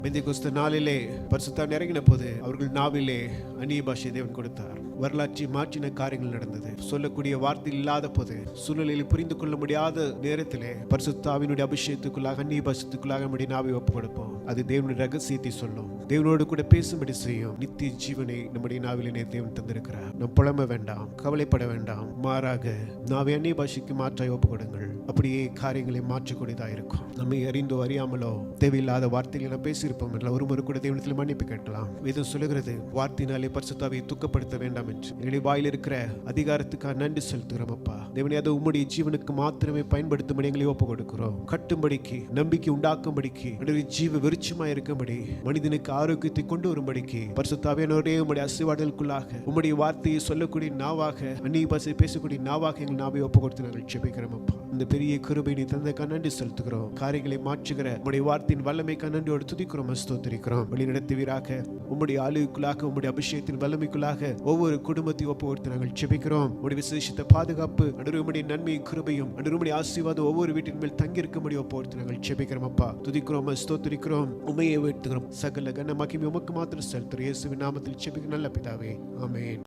பெந்தெகோஸ்து நாளிலே பரிசுத்த இறங்கின போது அவர்கள் நாவிலே அந்நிய பாஷை தேவன் கொடுத்தார். வரலாற்றை மாற்றின காரியங்கள் நடந்தது. சொல்லக்கூடிய வார்த்தை இல்லாத போது, சூழ்நிலையில் புரிந்து கொள்ள முடியாத நேரத்திலே பரிசுத்தாவினுடைய அபிஷேகத்துக்குள்ளாக அந்நிய பாஷத்துக்குள்ளாக நம்முடைய நாவை ஒப்பு கொடுப்போம். அது தேவனுடைய ரகசியத்தை சொல்லும், தேவனோடு கூட பேசும்படி செய்யும். நித்திய ஜீவனை நம்முடைய நாவிலே தேவன் தந்திருக்கிறார். நாம் புலம்ப வேண்டாம், கவலைப்பட வேண்டாம். மாறாக நாவை அந்நிய பாஷைக்கு மாற்றாய் ஒப்பு கொடுங்கள். அப்படியே காரியங்களை மாற்றக்கூடியதாக இருக்கும். நம்மை அறிந்தோ அறியாமலோ தேவையில்லாத வார்த்தைகளை நாம் பேசியிருப்போம் என்றால் ஒருமுறை கூட தேவனிடத்தில் மன்னிப்பு கேட்கலாம். வேதம் சொல்லுகிறது, வார்த்தையினாலே பரிசுத்தாவியை துக்கப்படுத்த வேண்டாம் என்று. எங்களுடைய வாயில் இருக்கிற அதிகாரத்துக்காக நன்றி செலுத்துகிறோம் அப்பா. தேவனே, அதை உம்முடைய ஜீவனுக்கு மாத்திரமே பயன்படுத்தும்படி எங்களை ஒப்பு கொடுக்கிறோம். கட்டும்படிக்கு, நம்பிக்கை உண்டாக்கும்படிக்கு, ஜீவ விருட்சமா இருக்கும்படி, மனிதனுக்கு ஆரோக்கியத்தை கொண்டு வரும்படிக்கு பரிசுத்தாவியானவரே உம்முடைய அசைவாடலுக்குள்ளாக உம்முடைய வார்த்தையை சொல்லக்கூடிய நாவாக, அந்நிய பாஷை பேசக்கூடிய நாவாக எங்கள் நாவை ஒப்பு கொடுத்து நாங்கள் ஜெபிக்கிறோம் அப்பா. இந்த பெரிய கிருபை நீ தந்ததுக்காக நன்றி செலுத்துகிறோம். காரியங்களை மாற்றுகிற உம்முடைய வார்த்தையின் வல்லமைக்காக நன்றியோடு துதிக்கிறோம், ஸ்தோத்திரிக்கிறோம். வழி நடத்துவீராக. உம்முடைய ஆளுக்குள்ளாக, உம்முடைய அபிஷேகத்தின் வல்லமைக்குள்ளாக ஒவ்வொரு குடும்பத்தையும் ஒப்பு கொடுத்து நாங்கள் ஜெபிக்கிறோம். உம்முடைய விசேஷித்த பாதுகாப்பு, உம்முடைய நன்மையும் கிருபையும், உம்முடைய ஆசீர்வாதம் ஒவ்வொரு வீட்டின் மேல் தங்கி இருக்கும்படி ஒப்பு கொடுத்து நாங்கள் ஜெபிக்கிறோம் அப்பா. துதிக்கிறோம், ஸ்தோத்திரிக்கிறோம், உம்மையை வேண்டுகிறோம். சகல கன மகிமை உமக்கு மாத்திரம் செலுத்துகிறோம். இயேசுவின் நாமத்தில் ஜெபிக்கிறோம் நல்ல பிதாவே, ஆமென்.